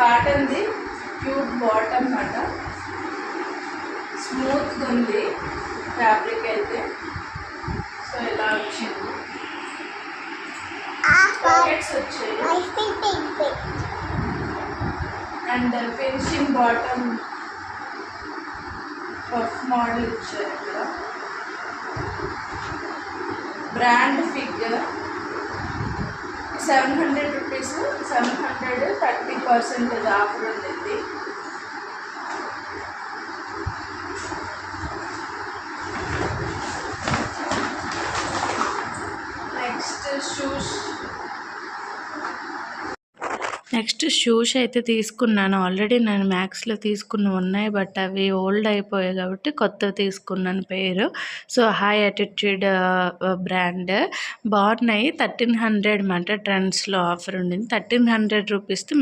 కాటన్ది cute bottom అన్నమాట. స్మూత్గా ఉంది ఫ్యాబ్రిక్ అయితే. సో ఇలా వచ్చింది. పాకెట్స్ వచ్చాయి and finishing bottom puff model ఇచ్చారు. ఇక్కడ బ్రాండ్ ఫిగర్ 700 రూపీస్, 700 30% ఆఫర్ ఉంది. నెక్స్ట్ షూస్ అయితే తీసుకున్నాను. ఆల్రెడీ నేను మ్యాక్స్లో తీసుకున్న ఉన్నాయి, బట్ అవి ఓల్డ్ అయిపోయాయి కాబట్టి కొత్తవి తీసుకున్నాను పేరు. సో హై యాటిట్యూడ్ బ్రాండ్ బాగున్నాయి. 1300 మాట ట్రెండ్స్లో ఆఫర్ ఉండింది. 1300 రూపీస్కి మనకి